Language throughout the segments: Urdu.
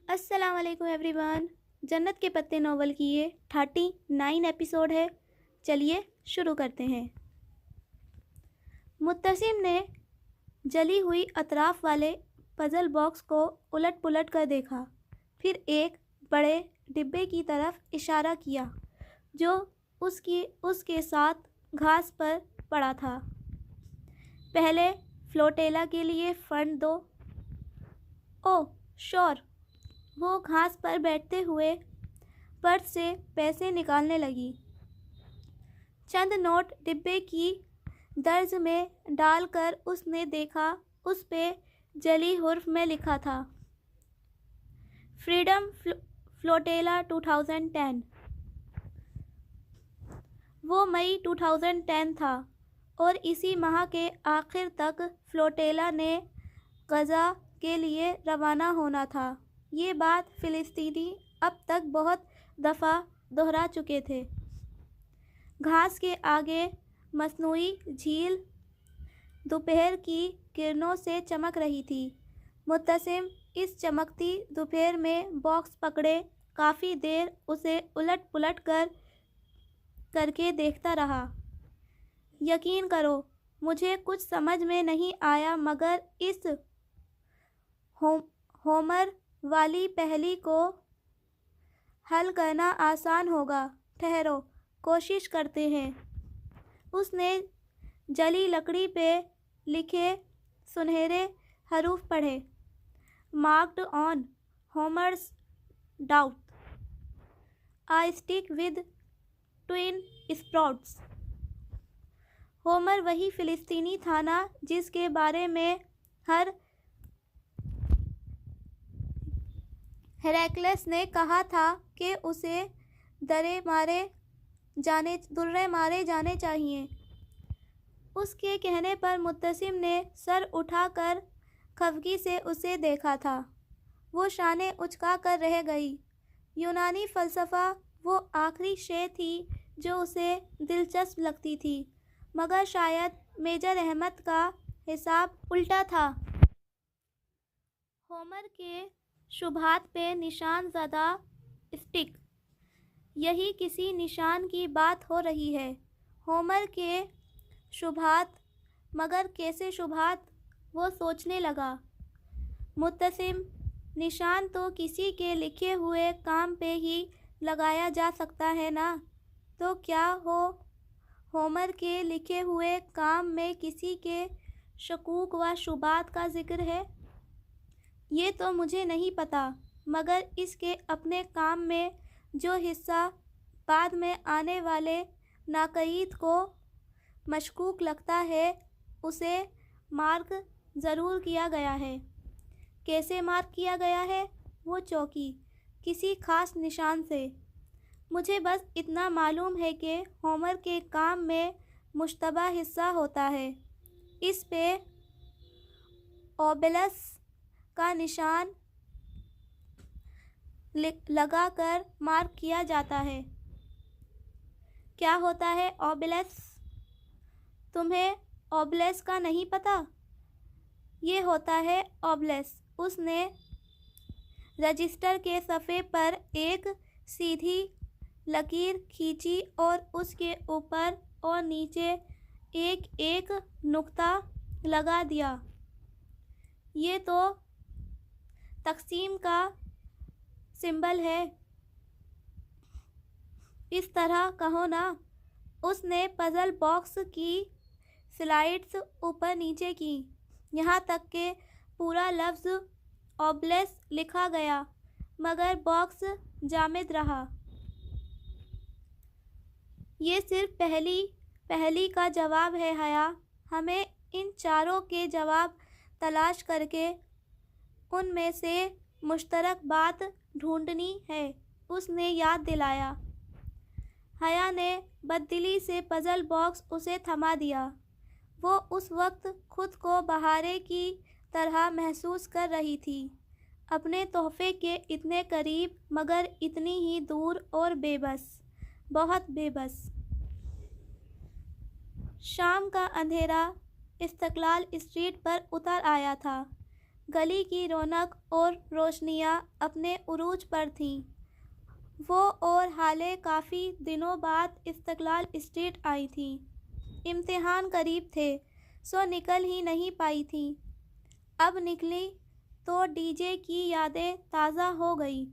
السلام علیکم ایوری ون. جنت کے پتے ناول کی یہ 39 ایپیسوڈ ہے. چلیے شروع کرتے ہیں. متسم نے جلی ہوئی اطراف والے پزل باکس کو الٹ پلٹ کر دیکھا، پھر ایک بڑے ڈبے کی طرف اشارہ کیا جو اس کے ساتھ گھاس پر پڑا تھا. پہلے فلوٹیلا کے لیے فنڈ دو. اوہ شور. وہ گھاس پر بیٹھتے ہوئے پرس سے پیسے نکالنے لگی. چند نوٹ ڈبے کی درز میں ڈال کر اس نے دیکھا، اس پہ جلی حرف میں لکھا تھا فریڈم فلوٹیلا 2010. وہ مئی 2010 تھا اور اسی ماہ کے آخر تک فلوٹیلا نے غزہ کے لیے روانہ ہونا تھا. یہ بات فلسطینی اب تک بہت دفعہ دہرا چکے تھے. گھاس کے آگے مصنوعی جھیل دوپہر کی کرنوں سے چمک رہی تھی. متسم اس چمکتی دوپہر میں باکس پکڑے کافی دیر اسے الٹ پلٹ کر کے دیکھتا رہا. یقین کرو مجھے کچھ سمجھ میں نہیں آیا، مگر اس ہومر والی پہلی کو حل کرنا آسان ہوگا. ٹھہرو کوشش کرتے ہیں. اس نے جلی لکڑی پہ لکھے سنہرے حروف پڑھے. Marked on Homer's doubt I stick with twin sprouts. Homer وہی فلسطینی تھا نا جس کے بارے میں ہیراکلس نے کہا تھا کہ اسے درے مارے جانے چاہیے. اس کے کہنے پر متسم نے سر اٹھا کر خفگی سے اسے دیکھا تھا. وہ شانے اچکا کر رہ گئی. یونانی فلسفہ وہ آخری شے تھی جو اسے دلچسپ لگتی تھی، مگر شاید میجر احمد کا حساب الٹا تھا. ہومر کے شبہات پہ نشان زدہ اسٹک. یہی کسی نشان کی بات ہو رہی ہے. ہومر کے شبہات، مگر کیسے شبہات؟ وہ سوچنے لگا. متسم نشان تو کسی کے لکھے ہوئے کام پہ ہی لگایا جا سکتا ہے نا. تو کیا ہومر کے لکھے ہوئے کام میں کسی کے شکوک و شبہات کا ذکر ہے؟ یہ تو مجھے نہیں پتا، مگر اس کے اپنے کام میں جو حصہ بعد میں آنے والے ناقید کو مشکوک لگتا ہے اسے مارک ضرور کیا گیا ہے. کیسے مارک کیا گیا ہے؟ وہ چونکی کسی خاص نشان سے. مجھے بس اتنا معلوم ہے کہ ہومر کے کام میں مشتبہ حصہ ہوتا ہے، اس پہ اوبیلس کا نشان لگا کر مارک کیا جاتا ہے. کیا ہوتا ہے اوبیلس؟ تمہیں اوبیلس کا نہیں پتا؟ یہ ہوتا ہے اوبلس. اس نے رجسٹر کے صفحے پر ایک سیدھی لکیر کھینچی اور اس کے اوپر اور نیچے ایک ایک نقطہ لگا دیا. یہ تو تقسیم کا سمبل ہے. اس طرح کہو نا. اس نے پزل باکس کی سلائڈز اوپر نیچے کی، یہاں تک کہ پورا لفظ اوبلس لکھا گیا، مگر باکس جامد رہا. یہ صرف پہلی کا جواب ہے حیا. ہمیں ان چاروں کے جواب تلاش کر کے ان میں سے مشترک بات ڈھونڈنی ہے، اس نے یاد دلایا. حیا نے بددلی سے پزل باکس اسے تھما دیا. وہ اس وقت خود کو بہارے کی طرح محسوس کر رہی تھی، اپنے تحفے کے اتنے قریب مگر اتنی ہی دور اور بے بس، بہت بے بس. شام کا اندھیرا استقلال اسٹریٹ پر اتر آیا تھا. گلی کی رونق اور روشنیاں اپنے عروج پر تھیں۔ وہ اور ہالے کافی دنوں بعد استقلال اسٹریٹ آئی تھیں۔ امتحان قریب تھے سو نکل ہی نہیں پائی تھیں۔ اب نکلی تو ڈی جے کی یادیں تازہ ہو گئی۔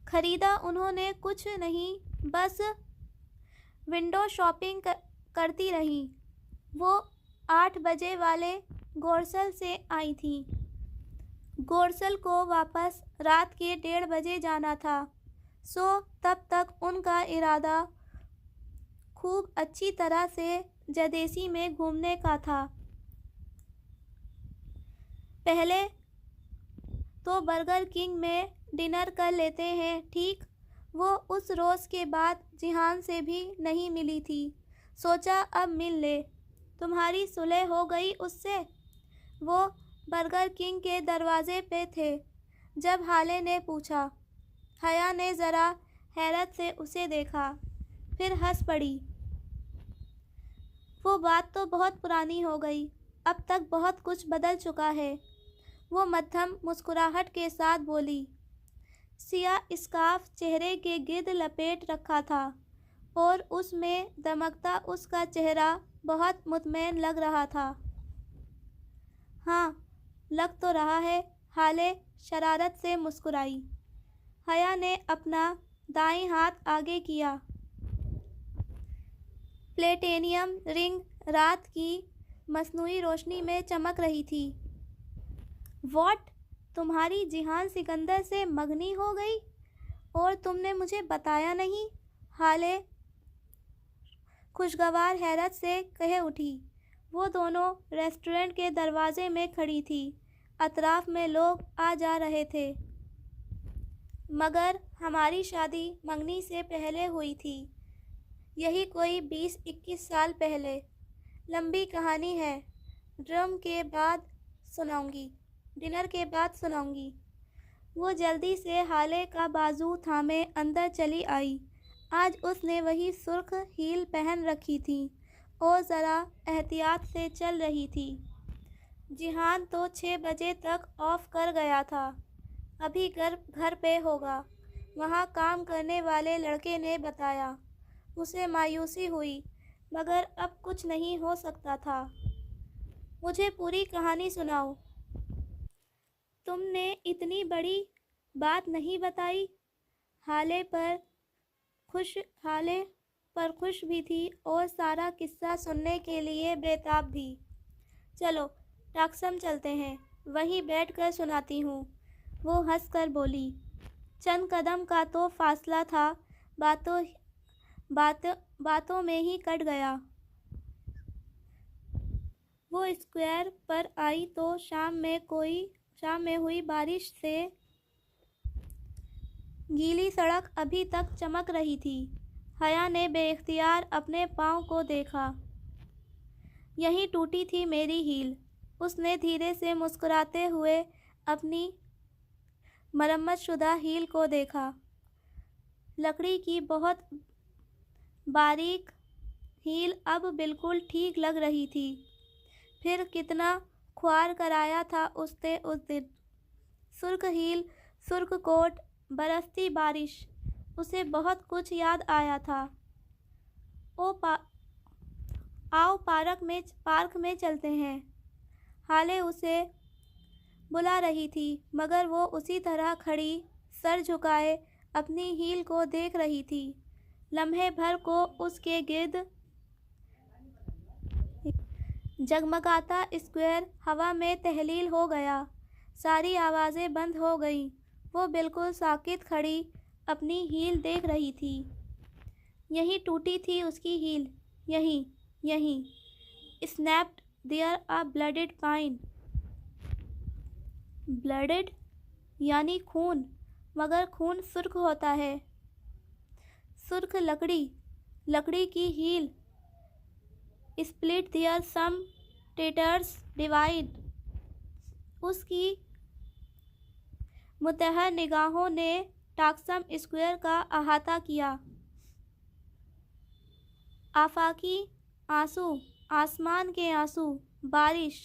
خریدا انہوں نے کچھ نہیں، بس ونڈو شاپنگ کرتی رہیں۔ وہ 8 بجے والے گورسل سے آئی تھیں۔ گورسل کو واپس رات کے 1:30 بجے جانا تھا، سو تب تک ان کا ارادہ خوب اچھی طرح سے جدیسی میں گھومنے کا تھا۔ پہلے تو برگر کنگ میں ڈنر کر لیتے ہیں، ٹھیک؟ وہ اس روز کے بعد جیہان سے بھی نہیں ملی تھی، سوچا اب مل لے۔ تمہاری صلح ہو گئی اس سے؟ وہ برگر کنگ کے دروازے پہ تھے جب ہالے نے پوچھا۔ حیا نے ذرا حیرت سے اسے دیکھا، پھر ہنس پڑی۔ وہ بات تو بہت پرانی ہو گئی، اب تک بہت کچھ بدل چکا ہے۔ وہ مدھم مسکراہٹ کے ساتھ بولی۔ سیاہ اسکارف چہرے کے گرد لپیٹ رکھا تھا اور اس میں دمکتا اس کا چہرہ بہت مطمئن لگ رہا تھا۔ ہاں، لگ تو رہا ہے، ہالے شرارت سے مسکرائی۔ حیا نے اپنا دائیں ہاتھ آگے کیا۔ پلیٹینیم رنگ رات کی مصنوعی روشنی میں چمک رہی تھی۔ واٹ؟ تمہاری جیہان سکندر سے مگنی ہو گئی اور تم نے مجھے بتایا نہیں؟ ہالے خوشگوار حیرت سے کہہ اٹھی۔ وہ دونوں ریسٹورنٹ کے دروازے میں کھڑی تھی، اطراف میں لوگ آ جا رہے تھے۔ مگر ہماری شادی منگنی سے پہلے ہوئی تھی، یہی کوئی 20-21 سال پہلے۔ لمبی کہانی ہے، ڈنر کے بعد سناؤں گی۔ وہ جلدی سے ہالے کا بازو تھامے اندر چلی آئی۔ آج اس نے وہی سرخ ہیل پہن رکھی تھیں اور ذرا احتیاط سے چل رہی تھی۔ جیہان تو 6 بجے تک آف کر گیا تھا، ابھی گھر پہ ہوگا، وہاں کام کرنے والے لڑکے نے بتایا۔ اسے مایوسی ہوئی، مگر اب کچھ نہیں ہو سکتا تھا۔ مجھے پوری کہانی سناؤ۔ تم نے اتنی بڑی بات نہیں بتائی۔ ہالے پر خوش بھی تھی اور سارا قصہ سننے کے لیے بےتاب بھی۔ چلو ٹاکسم چلتے ہیں، وہیں بیٹھ کر سناتی ہوں، وہ ہنس کر بولی۔ چند قدم کا تو فاصلہ تھا، باتوں میں ہی کٹ گیا۔ وہ اسکوائر پر آئی تو شام میں ہوئی بارش سے گیلی سڑک ابھی تک چمک رہی تھی۔ حیا نے بے اختیار اپنے پاؤں کو دیکھا۔ یہیں ٹوٹی تھی میری ہیل۔ اس نے دھیرے سے مسکراتے ہوئے اپنی مرمت شدہ ہیل کو دیکھا۔ لکڑی کی بہت باریک ہیل اب بالکل ٹھیک لگ رہی تھی۔ پھر کتنا خوار کرایا تھا اس نے اس دن۔ سرخ ہیل، سرخ کوٹ، برستی بارش، اسے بہت کچھ یاد آیا تھا۔ آؤ پارک میں چلتے ہیں، ہالے اسے بلا رہی تھی، مگر وہ اسی طرح کھڑی، سر جھکائے اپنی ہیل کو دیکھ رہی تھی۔ لمحے بھر کو اس کے گرد جگمگاتا اسکوائر ہوا میں تحلیل ہو گیا۔ ساری آوازیں بند ہو گئیں۔ وہ بالکل ساکت کھڑی اپنی ہیل دیکھ رہی تھی۔ یہیں ٹوٹی تھی اس کی ہیل، یہیں۔ Snapped there a blooded pine. Blooded یعنی خون، مگر خون سرخ ہوتا ہے۔ سرخ لکڑی کی heel. Split there some tatters divide. اس کی متحر نگاہوں نے ٹاکسم اسکوائر کا احاطہ کیا۔ آفاقی آنسو آسمان کے آنسو بارش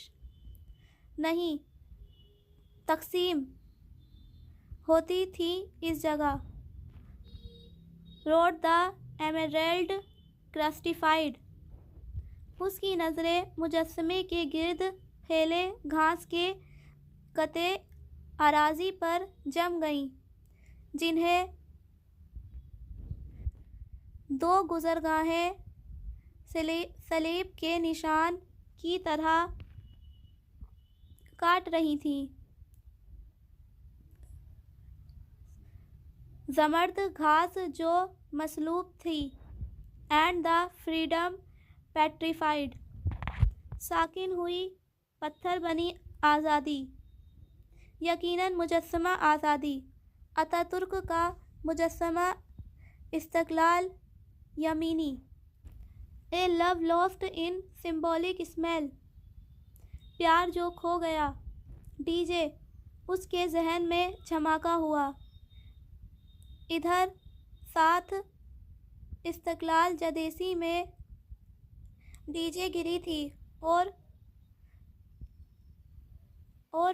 نہیں تقسیم ہوتی تھی اس جگہ. روڈ دا ایمرلڈ کرسٹیفائڈ. اس کی نظریں مجسمے کے گرد پھیلے گھاس کے قطعے اراضی پر جم گئیں جنہیں دو گزرگاہیں صلیب کے نشان کی طرح کاٹ رہی تھیں. زمرد گھاس جو مصلوب تھی اینڈ دا فریڈم پیٹریفائڈ. ساکن ہوئی پتھر بنی آزادی. یقیناً مجسمہ آزادی. اتاترک کا مجسمہ استقلال یمینی. اے لو لاسٹ ان سمبولک اسمیل. پیار جو کھو گیا. D J. اس کے ذہن میں جھماکا ہوا. ادھر ساتھ استقلال جدیسی میں ڈی جے گری تھی اور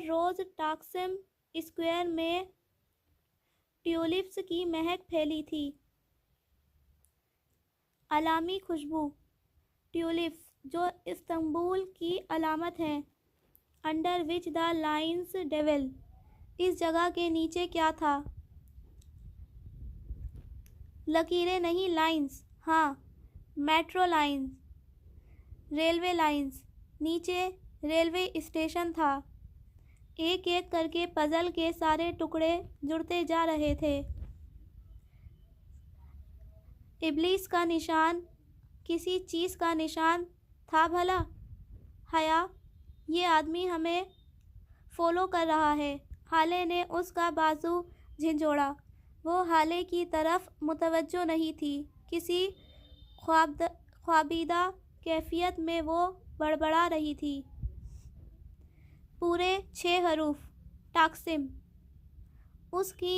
روز ٹاکسم اسکوائر میں ٹیولپس کی مہک پھیلی تھی. علامی خوشبو. ٹیولپس جو استنبول کی علامت ہیں. Under which the lines dwell. اس جگہ کے نیچے کیا تھا؟ لکیریں نہیں لائنز. ہاں میٹرو لائنز. Railway lines. نیچے ریلوے اسٹیشن تھا. ایک ایک کر کے پزل کے سارے ٹکڑے جڑتے جا رہے تھے. ابلیس کا نشان کسی چیز کا نشان تھا بھلا؟ حیا. یہ آدمی ہمیں فالو کر رہا ہے. ہالے نے اس کا بازو جھنجھوڑا. وہ ہالے کی طرف متوجہ نہیں تھی. کسی خوابیدہ کیفیت میں وہ بڑبڑا رہی تھی. پورے 6 حروف. ٹاکسم. اس کی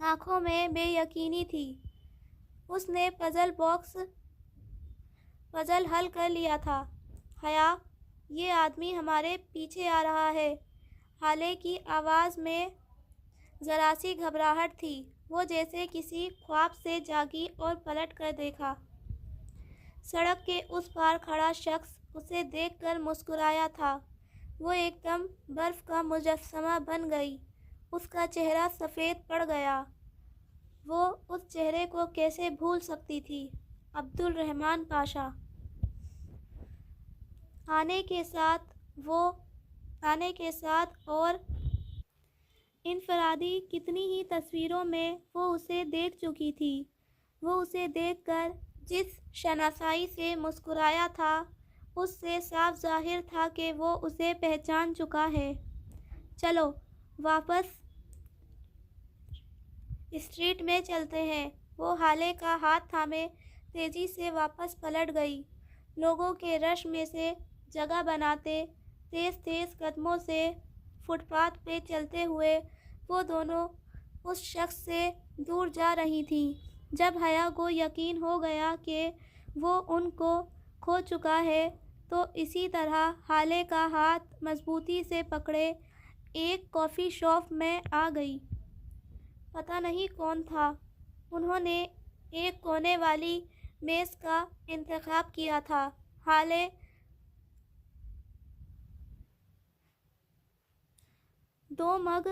آنکھوں میں بے یقینی تھی. اس نے پزل حل کر لیا تھا. حیا. یہ آدمی ہمارے پیچھے آ رہا ہے. ہالے کی آواز میں ذرا سی گھبراہٹ تھی. وہ جیسے کسی خواب سے جاگی اور پلٹ کر دیکھا. سڑک کے اس پار کھڑا شخص اسے دیکھ کر مسکرایا تھا. وہ ایک دم برف کا مجسمہ بن گئی. اس کا چہرہ سفید پڑ گیا. وہ اس چہرے کو کیسے بھول سکتی تھی؟ عبدالرحمن پاشا. آنے کے ساتھ اور انفرادی کتنی ہی تصویروں میں وہ اسے دیکھ چکی تھی. وہ اسے دیکھ کر جس شناسائی سے مسکرایا تھا اس سے صاف ظاہر تھا کہ وہ اسے پہچان چکا ہے. چلو واپس اسٹریٹ میں چلتے ہیں. وہ ہالے کا ہاتھ تھامے تیزی سے واپس پلٹ گئی. لوگوں کے رش میں سے جگہ بناتے تیز تیز قدموں سے فٹ پاتھ پہ چلتے ہوئے وہ دونوں اس شخص سے دور جا رہی تھیں. جب حیا کو یقین ہو گیا کہ وہ ان کو کھو چکا ہے تو اسی طرح ہالے کا ہاتھ مضبوطی سے پکڑے ایک کافی شاپ میں آ گئی. پتہ نہیں کون تھا. انہوں نے ایک کونے والی میز کا انتخاب کیا تھا. ہالے دو مگ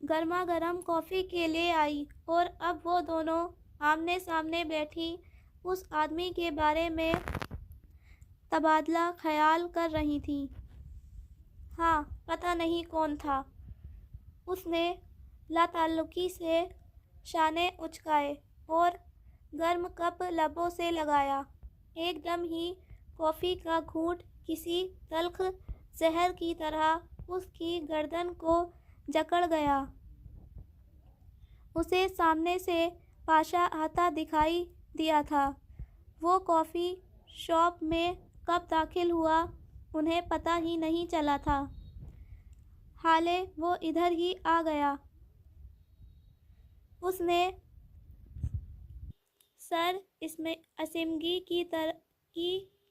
گرما گرم کافی کے لے آئی اور اب وہ دونوں آمنے سامنے بیٹھی اس آدمی کے بارے میں تبادلہ خیال کر رہی تھیں. ہاں پتہ نہیں کون تھا. اس نے لاتعلقی سے شانے اچکائے اور گرم کپ لبوں سے لگایا. ایک دم ہی کافی کا گھونٹ کسی تلخ زہر کی طرح اس کی گردن کو جکڑ گیا. اسے سامنے سے پاشا آتا دکھائی دیا تھا. وہ کافی شاپ میں کب داخل ہوا انہیں پتہ ہی نہیں چلا تھا. ہالے وہ ادھر ہی آ گیا. اس نے سر اسمگی کی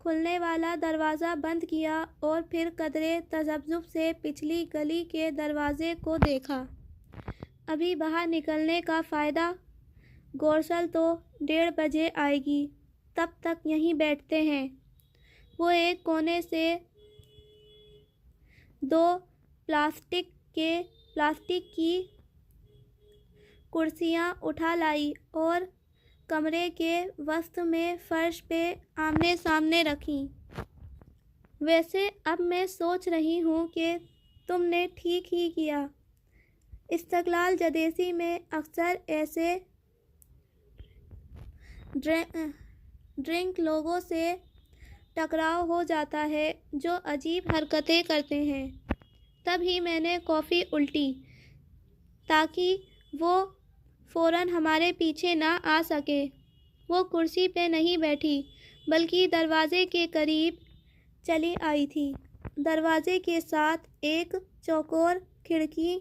کھلنے والا دروازہ بند کیا اور پھر قدرے تذبذب سے پچھلی گلی کے دروازے کو دیکھا۔ ابھی باہر نکلنے کا فائدہ؟ گورسل تو 1:30 بجے آئے گی، تب تک یہیں بیٹھتے ہیں۔ وہ ایک کونے سے 2 پلاسٹک کی کرسیاں اٹھا لائی اور کمرے کے وسط میں فرش پہ آمنے سامنے رکھیں۔ ویسے اب میں سوچ رہی ہوں کہ تم نے ٹھیک ہی کیا۔ استقلال جدیسی میں اکثر ایسے ڈرنک لوگوں سے ٹکراؤ ہو جاتا ہے جو عجیب حرکتیں کرتے ہیں۔ تب ہی میں نے کافی الٹی تاکہ وہ فوراً ہمارے پیچھے نہ آ سکے۔ وہ کرسی پہ نہیں بیٹھی بلکہ دروازے کے قریب چلی آئی تھی۔ دروازے کے ساتھ ایک چوکور کھڑکی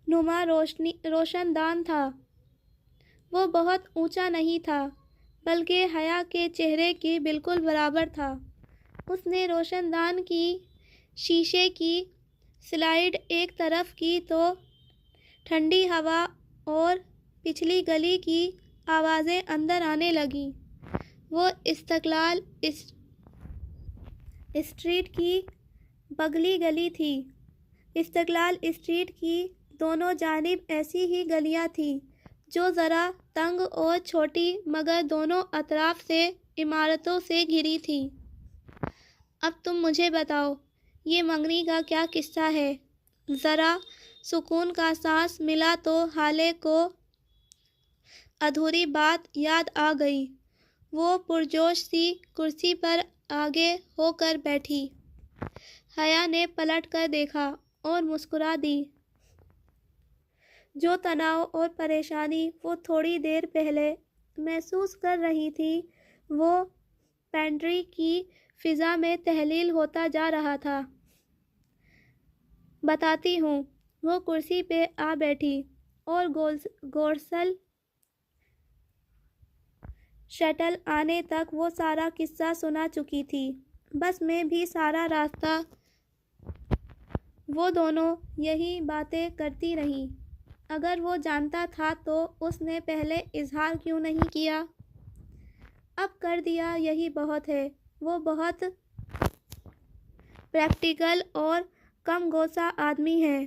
نما روشن دان تھا۔ وہ بہت اونچا نہیں تھا بلکہ حیا کے چہرے کے بالکل برابر تھا۔ اس نے روشن دان کی شیشے کی سلائیڈ ایک طرف کی تو ٹھنڈی ہوا اور پچھلی گلی کی آوازیں اندر آنے لگیں۔ وہ استقلال اسٹریٹ کی بغلی گلی تھی۔ استقلال اسٹریٹ کی دونوں جانب ایسی ہی گلیاں تھیں جو ذرا تنگ اور چھوٹی مگر دونوں اطراف سے عمارتوں سے گھری تھیں۔ اب تم مجھے بتاؤ یہ منگنی کا کیا قصہ ہے؟ ذرا سکون کا سانس ملا تو حالے کو ادھوری بات یاد آ گئی۔ وہ پرجوش سی کرسی پر آگے ہو کر بیٹھی۔ حیا نے پلٹ کر دیکھا اور مسکرا دی۔ جو تناؤ اور پریشانی وہ تھوڑی دیر پہلے محسوس کر رہی تھی وہ پینٹری کی فضا میں تحلیل ہوتا جا رہا تھا۔ بتاتی ہوں۔ وہ کرسی پہ آ بیٹھی اور گورسل شٹل آنے تک وہ سارا قصہ سنا چکی تھی۔ بس میں بھی سارا راستہ وہ دونوں یہی باتیں کرتی رہیں۔ اگر وہ جانتا تھا تو اس نے پہلے اظہار کیوں نہیں کیا؟ اب کر دیا یہی بہت ہے۔ وہ بہت پریکٹیکل اور کم غصہ آدمی ہے۔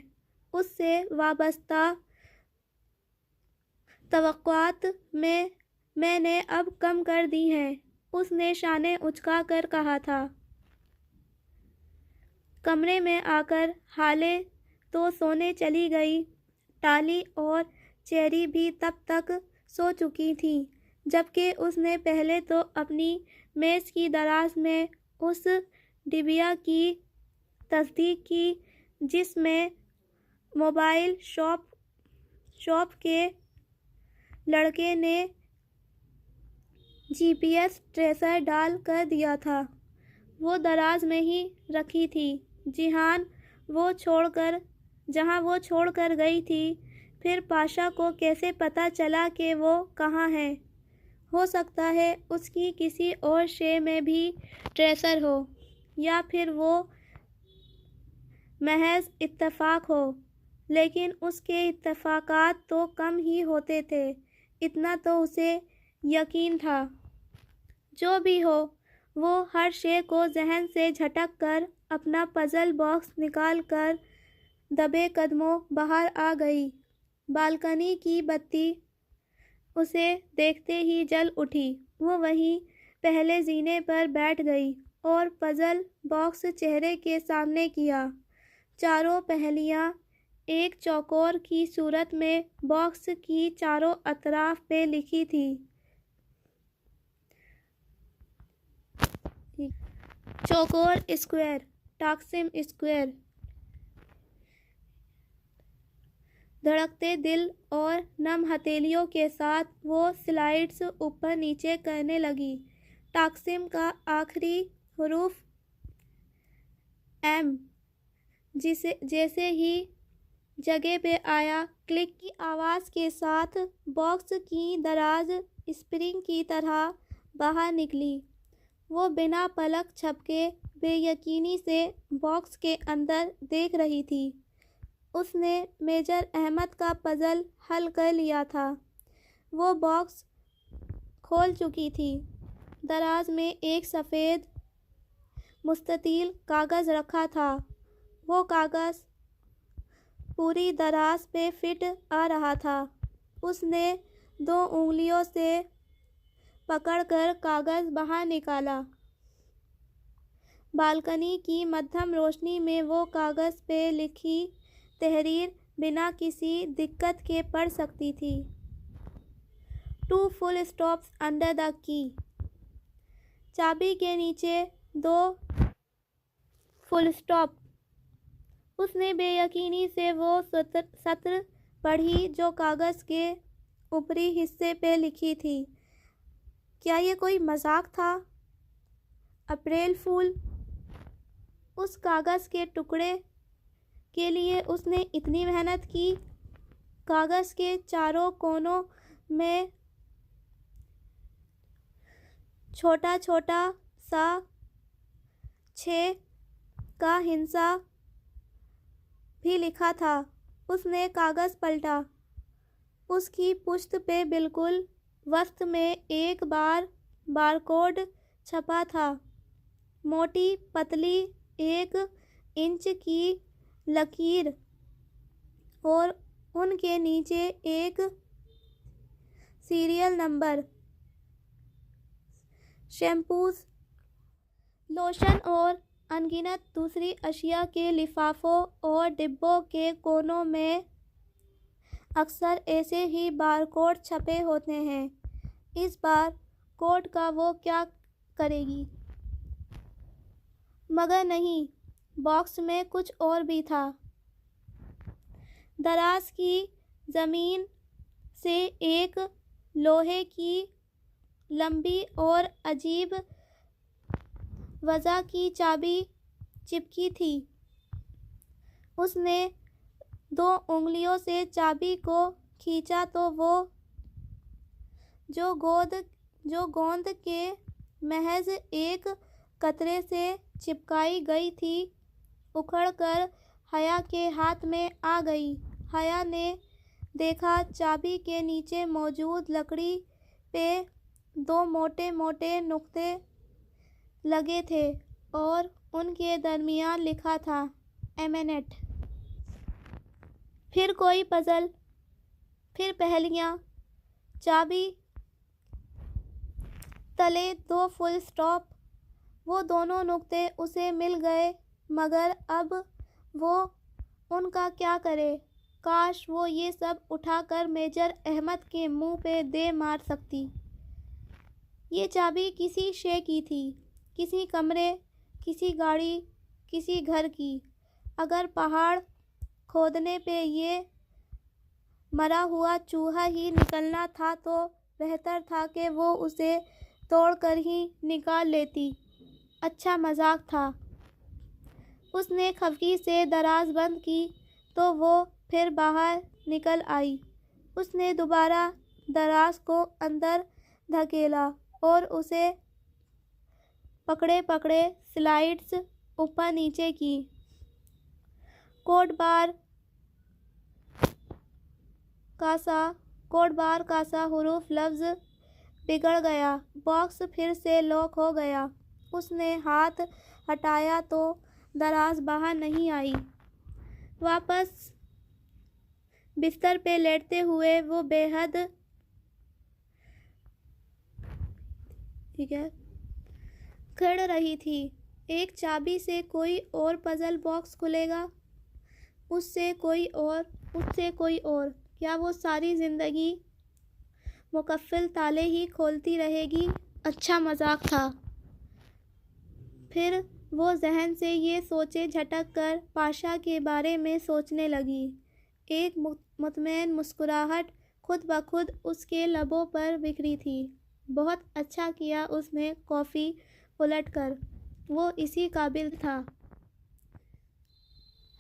اس سے وابستہ توقعات میں نے اب کم کر دی ہیں۔ اس نے شانے اچکا کر کہا تھا۔ کمرے میں آ کر حالے تو سونے چلی گئی۔ ٹالی اور چیری بھی تب تک سو چکی تھیں جبکہ اس نے پہلے تو اپنی میز کی دراز میں اس ڈبیا کی تصدیق کی جس میں موبائل شاپ کے لڑکے نے GPS ٹریسر ڈال کر دیا تھا۔ وہ دراز میں ہی رکھی تھی جہاں وہ چھوڑ کر گئی تھی۔ پھر پاشا کو کیسے پتہ چلا کہ وہ کہاں ہے؟ ہو سکتا ہے اس کی کسی اور شے میں بھی ٹریسر ہو یا پھر وہ محض اتفاق ہو، لیکن اس کے اتفاقات تو کم ہی ہوتے تھے، اتنا تو اسے یقین تھا۔ جو بھی ہو وہ ہر شے کو ذہن سے جھٹک کر اپنا پزل باکس نکال کر دبے قدموں باہر آ گئی۔ بالکنی کی بتی اسے دیکھتے ہی جل اٹھی۔ وہ وہیں پہلے زینے پر بیٹھ گئی اور پزل باکس چہرے کے سامنے کیا۔ چاروں پہیلیاں ایک چوکور کی صورت میں باکس کی چاروں اطراف پہ لکھی تھیں۔ چوکور اسکوائر، ٹاکسم اسکوائر۔ دھڑکتے دل اور نم ہتھیلیوں کے ساتھ وہ سلائیڈز اوپر نیچے کرنے لگی۔ ٹاکسم کا آخری حرف M جیسے ہی جگہ پہ آیا، کلک کی آواز کے ساتھ باکس کی دراز اسپرنگ کی طرح باہر نکلی۔ وہ بنا پلک جھپکے بے یقینی سے باکس کے اندر دیکھ رہی تھی۔ اس نے میجر احمد کا پزل حل کر لیا تھا۔ وہ باکس کھول چکی تھی۔ دراز میں ایک سفید مستطیل کاغذ رکھا تھا۔ وہ کاغذ پوری دراز پہ فٹ آ رہا تھا۔ اس نے 2 انگلیوں سے پکڑ کر کاغذ باہر نکالا۔ بالکنی کی مدھم روشنی میں وہ کاغذ پہ لکھی تحریر بنا کسی دقت کے پڑھ سکتی تھی۔ 2 full stops under the key۔ چابی کے نیچے 2 فل اسٹاپ۔ اس نے بے یقینی سے وہ سطر پڑھی جو کاغذ کے اوپری حصے پہ لکھی تھی۔ کیا یہ کوئی مذاق تھا؟ اپریل فول! اس کاغذ کے ٹکڑے کے لیے اس نے اتنی محنت کی۔ کاغذ کے چاروں کونوں میں چھوٹا چھوٹا سا 6 کا ہندسہ بھی لکھا تھا۔ اس نے کاغذ پلٹا۔ اس کی پشت پہ بالکل وسط میں ایک بارکوڈ چھپا تھا۔ موٹی پتلی 1 انچ کی لکیر اور ان کے نیچے ایک سیریل نمبر۔ شیمپوز، لوشن اور انگنت دوسری اشیاء کے لفافوں اور ڈبوں کے کونوں میں اکثر ایسے ہی بارکوڈ چھپے ہوتے ہیں۔ اس بارکوڈ کا وہ کیا کرے گی؟ مگر نہیں، باکس میں کچھ اور بھی تھا۔ دراز کی زمین سے ایک لوہے کی لمبی اور عجیب وضع کی چابی چپکی تھی۔ اس نے 2 انگلیوں سے چابی کو کھینچا تو وہ جو گوند کے محض ایک قطرے سے چپکائی گئی تھی اکھڑ کر حیا کے ہاتھ میں آ گئی۔ حیا نے دیکھا چابی کے نیچے موجود لکڑی پہ 2 موٹے موٹے نقطے لگے تھے اور ان کے درمیان لکھا تھا ایمینٹ۔ پھر کوئی پزل، پھر پہیلیاں۔ چابی تلے 2 فل اسٹاپ۔ وہ دونوں نقطے اسے مل گئے مگر اب وہ ان کا کیا کرے؟ کاش وہ یہ سب اٹھا کر میجر احمد کے منہ پہ دے مار سکتی۔ یہ چابی کسی شے کی تھی، کسی کمرے، کسی گاڑی، کسی گھر کی۔ اگر پہاڑ کھودنے پہ یہ مرا ہوا چوہا ہی نکلنا تھا تو بہتر تھا کہ وہ اسے توڑ کر ہی نکال لیتی۔ اچھا مذاق تھا۔ اس نے خفگی سے دراز بند کی تو وہ پھر باہر نکل آئی۔ اس نے دوبارہ دراز کو اندر دھکیلا اور اسے پکڑے پکڑے سلائیڈز اوپر نیچے کی۔ کوڈ بار کا سا حروف لفظ بگڑ گیا۔ باکس پھر سے لاک ہو گیا۔ اس نے ہاتھ ہٹایا تو دراز باہر نہیں آئی۔ واپس بستر پہ لیٹتے ہوئے وہ بے حد کھڑ رہی تھی۔ ایک چابی سے کوئی اور پزل باکس کھلے گا، اس سے کوئی اور۔ کیا وہ ساری زندگی مقفل تالے ہی کھولتی رہے گی؟ اچھا مذاق تھا۔ پھر وہ ذہن سے یہ سوچیں جھٹک کر پاشا کے بارے میں سوچنے لگی۔ ایک مطمئن مسکراہٹ خود بخود اس کے لبوں پر بکھری تھی۔ بہت اچھا کیا اس نے کافی الٹ کر، وہ اسی قابل تھا۔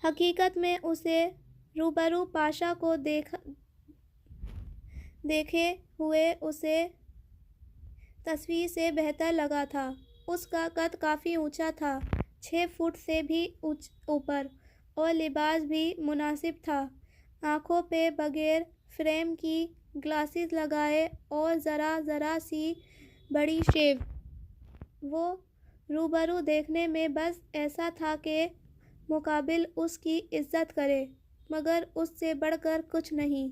حقیقت میں اسے روبرو پاشا کو دیکھے ہوئے اسے تصویر سے بہتر لگا تھا۔ اس کا قد کافی اونچا تھا، 6 فٹ سے بھی اوپر، اور لباس بھی مناسب تھا۔ آنکھوں پہ بغیر فریم کی گلاسز لگائے اور ذرا سی بڑی شیو۔ وہ روبرو دیکھنے میں بس ایسا تھا کہ مقابل اس کی عزت کرے، مگر اس سے بڑھ کر کچھ نہیں۔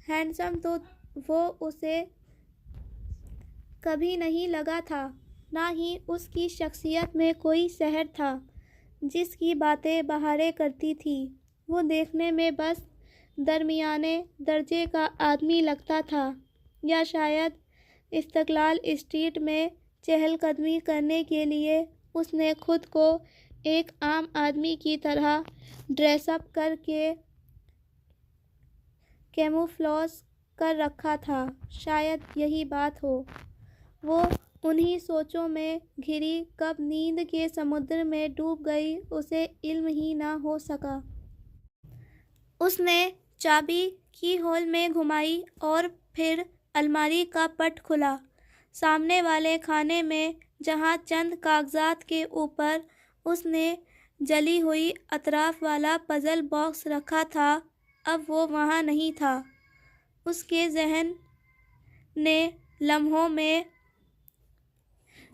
ہینڈسم تو وہ اسے کبھی نہیں لگا تھا، نہ ہی اس کی شخصیت میں کوئی سحر تھا جس کی باتیں بہاریں کرتی تھی۔ وہ دیکھنے میں بس درمیانے درجے کا آدمی لگتا تھا، یا شاید استقلال اسٹریٹ میں چہل قدمی کرنے کے لیے اس نے خود کو ایک عام آدمی کی طرح ڈریس اپ کر کے کیموفلیج کر رکھا تھا۔ شاید یہی بات ہو۔ وہ انہی سوچوں میں گھری کب نیند کے سمندر میں ڈوب گئی، اسے علم ہی نہ ہو سکا۔ اس نے چابی کی ہول میں گھمائی اور پھر الماری کا پٹ کھولا۔ سامنے والے خانے میں جہاں چند کاغذات کے اوپر اس نے جلی ہوئی اطراف والا پزل باکس رکھا تھا، اب وہ وہاں نہیں تھا۔ اس کے ذہن نے لمحوں میں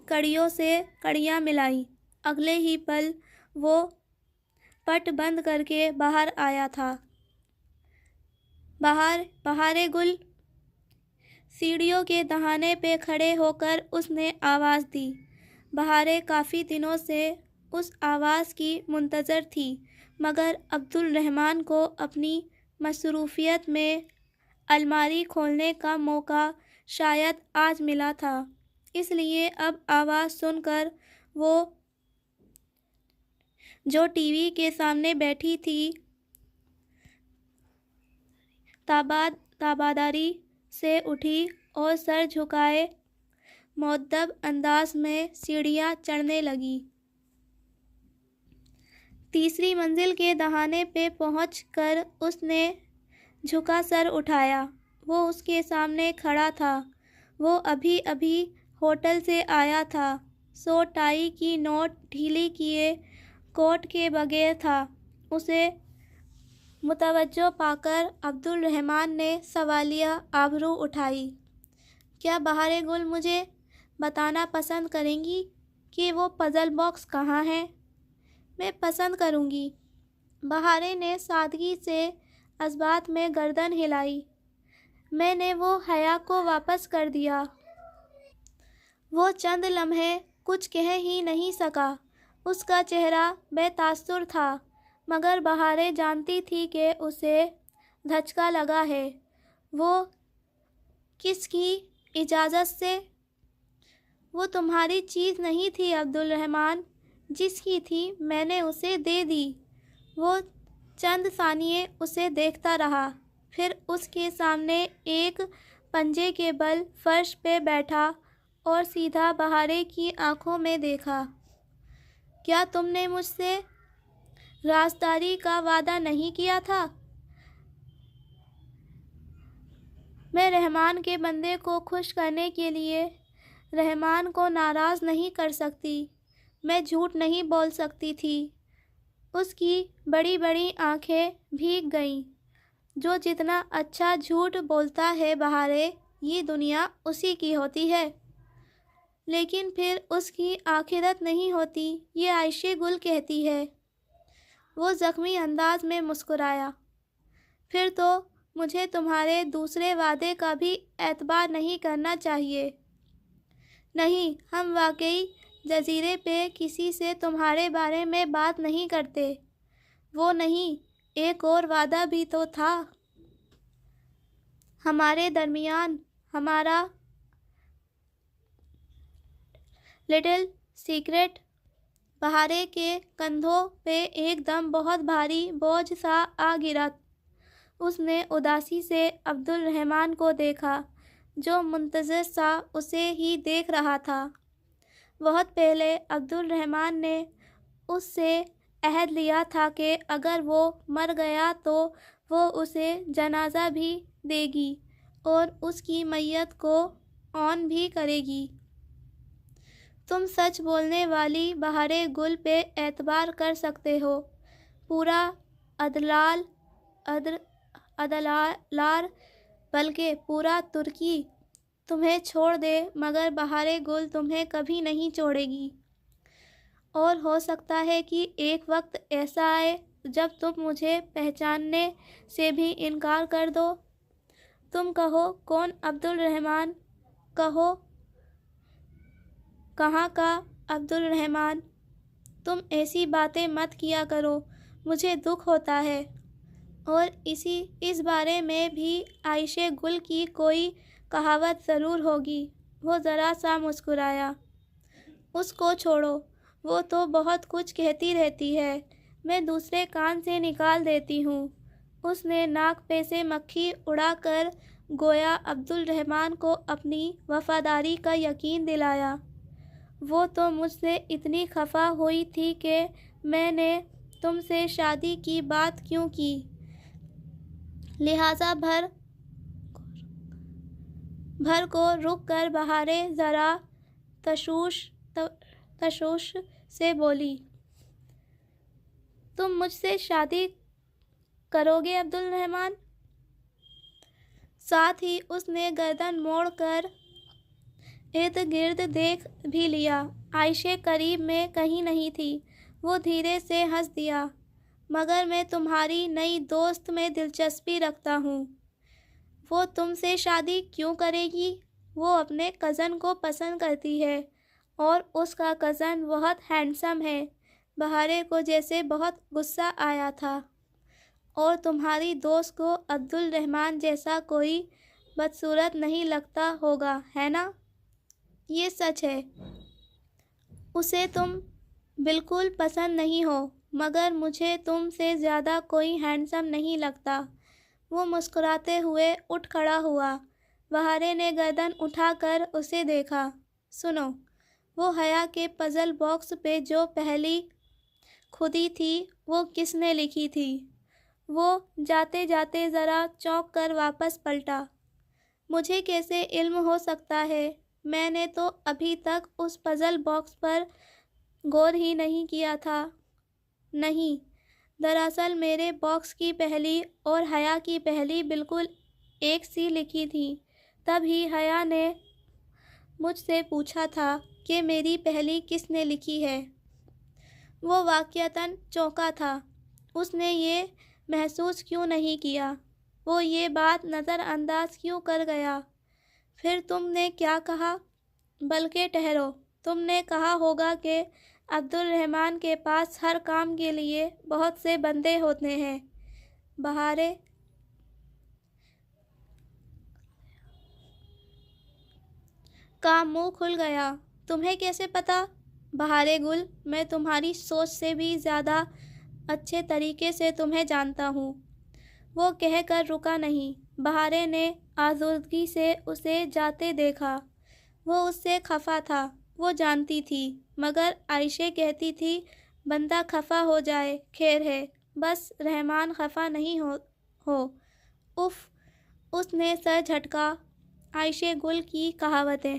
کڑیوں سے کڑیاں ملائیں۔ اگلے ہی پل وہ پٹ بند کر کے باہر آیا تھا۔ بہارے گل۔ سیڑھیوں کے دہانے پہ کھڑے ہو کر اس نے آواز دی۔ بہاریں کافی دنوں سے اس آواز کی منتظر تھی، مگر عبدالرحمن کو اپنی مصروفیت میں الماری کھولنے کا موقع شاید آج ملا تھا، اس لیے اب آواز سن کر وہ جو ٹی وی کے سامنے بیٹھی تھی تاباداری سے اٹھی اور سر جھکائے مؤدب انداز میں سیڑھیاں چڑھنے لگی۔ تیسری منزل کے دہانے پہ پہنچ کر اس نے جھکا سر اٹھایا۔ وہ اس کے سامنے کھڑا تھا۔ وہ ابھی ہوٹل سے آیا تھا، سو ٹائی کی نوٹ ڈھیلی کیے کوٹ کے بغیر تھا۔ اسے متوجہ پا کر عبدالرحمن نے سوالیہ آبرو اٹھائی۔ کیا بہاریں گل مجھے بتانا پسند کریں گی کہ وہ پزل باکس کہاں ہے؟ میں پسند کروں گی۔ بہاریں نے سادگی سے اثبات میں گردن ہلائی۔ میں نے وہ حیا کو واپس کر دیا۔ وہ چند لمحے کچھ کہہ ہی نہیں سکا۔ اس کا چہرہ بے تاثر تھا، مگر بہاریں جانتی تھی کہ اسے دھچکا لگا ہے۔ وہ کس کی اجازت سے؟ وہ تمہاری چیز نہیں تھی عبدالرحمن، جس کی تھی میں نے اسے دے دی۔ وہ چند ثانیے اسے دیکھتا رہا، پھر اس کے سامنے ایک پنجے کے بل فرش پہ بیٹھا اور سیدھا بہاریں کی آنکھوں میں دیکھا۔ کیا تم نے مجھ سے رازداری کا وعدہ نہیں کیا تھا؟ میں رحمان کے بندے کو خوش کرنے کے لیے رحمان کو ناراض نہیں کر سکتی۔ میں جھوٹ نہیں بول سکتی تھی۔ اس کی بڑی بڑی آنکھیں بھیگ گئیں۔ جو جتنا اچھا جھوٹ بولتا ہے بہاریں، یہ دنیا اسی کی ہوتی ہے۔ لیکن پھر اس کی آخرت نہیں ہوتی، یہ عائشہ گل کہتی ہے۔ وہ زخمی انداز میں مسکرایا۔ پھر تو مجھے تمہارے دوسرے وعدے کا بھی اعتبار نہیں کرنا چاہیے۔ نہیں، ہم واقعی جزیرے پہ کسی سے تمہارے بارے میں بات نہیں کرتے۔ وہ نہیں، ایک اور وعدہ بھی تو تھا ہمارے درمیان، ہمارا لٹل سیکرٹ۔ بہاریں کے کندھوں پہ ایک دم بہت بھاری بوجھ سا آ گرا۔ اس نے اداسی سے عبدالرحمن کو دیکھا، جو منتظر سا اسے ہی دیکھ رہا تھا۔ بہت پہلے عبدالرحمن نے اس سے عہد لیا تھا کہ اگر وہ مر گیا تو وہ اسے جنازہ بھی دے گی اور اس کی میت کو اون بھی کرے گی۔ تم سچ بولنے والی بہار گل پہ اعتبار کر سکتے ہو۔ پورا ادلار بلکہ پورا ترکی تمہیں چھوڑ دے مگر بہار گل تمہیں کبھی نہیں چھوڑے گی۔ اور ہو سکتا ہے کہ ایک وقت ایسا آئے جب تم مجھے پہچاننے سے بھی انکار کر دو۔ تم کہو کون عبدالرحمن، کہو کہاں کا عبدالرحمن۔ تم ایسی باتیں مت کیا کرو، مجھے دکھ ہوتا ہے۔ اور اس بارے میں بھی عائشہ گل کی کوئی کہاوت ضرور ہوگی۔ وہ ذرا سا مسکرایا۔ اس کو چھوڑو، وہ تو بہت کچھ کہتی رہتی ہے، میں دوسرے کان سے نکال دیتی ہوں۔ اس نے ناک پہ سے مکھی اڑا کر گویا عبدالرحمن کو اپنی وفاداری کا یقین دلایا۔ وہ تو مجھ سے اتنی خفا ہوئی تھی کہ میں نے تم سے شادی کی بات کیوں کی، لہٰذا بھر کو رک کر بہار ذرا تشوش سے بولی، تم مجھ سے شادی کرو گے عبدالرحمن؟ ساتھ ہی اس نے گردن موڑ کر ارد گرد دیکھ بھی لیا۔ عائشہ قریب میں کہیں نہیں تھی۔ وہ دھیرے سے ہنس دیا۔ مگر میں تمہاری نئی دوست میں دلچسپی رکھتا ہوں۔ وہ تم سے شادی کیوں کرے گی؟ وہ اپنے کزن کو پسند کرتی ہے اور اس کا کزن بہت ہینڈسم ہے۔ بہار کو جیسے بہت غصہ آیا تھا۔ اور تمہاری دوست کو عبدالرحمن جیسا کوئی بدصورت نہیں لگتا ہوگا، ہے نا؟ یہ سچ ہے۔ اسے تم بالکل پسند نہیں ہو، مگر مجھے تم سے زیادہ کوئی ہینڈسم نہیں لگتا۔ وہ مسکراتے ہوئے اٹھ کھڑا ہوا۔ بہار نے گردن اٹھا کر اسے دیکھا۔ سنو، وہ حیا کے پزل باکس پہ جو پہلی کھدی تھی وہ کس نے لکھی تھی؟ وہ جاتے جاتے ذرا چونک کر واپس پلٹا۔ مجھے کیسے علم ہو سکتا ہے؟ میں نے تو ابھی تک اس پزل باکس پر غور ہی نہیں کیا تھا۔ نہیں، دراصل میرے باکس کی پہلی اور حیا کی پہلی بالکل ایک سی لکھی تھی۔ تب ہی حیا نے مجھ سے پوچھا تھا کہ میری پہلی کس نے لکھی ہے۔ وہ واقعتاً چونکا تھا۔ اس نے یہ محسوس کیوں نہیں کیا؟ وہ یہ بات نظر انداز کیوں کر گیا؟ پھر تم نے کیا کہا؟ بلکہ ٹھہرو، تم نے کہا ہوگا کہ عبدالرحمن کے پاس ہر کام کے لیے بہت سے بندے ہوتے ہیں۔ بہار کا منہ کھل گیا۔ تمہیں کیسے پتا؟ بہار گل، میں تمہاری سوچ سے بھی زیادہ اچھے طریقے سے تمہیں جانتا ہوں۔ وہ کہہ کر رکا نہیں۔ بہار نے آزردگی سے اسے جاتے دیکھا۔ وہ اس سے خفا تھا، وہ جانتی تھی، مگر عائشہ کہتی تھی بندہ خفا ہو جائے خیر ہے، بس رحمان خفا نہیں ہو۔ اف، اس نے سر جھٹکا۔ عائشہ گل کی کہاوتیں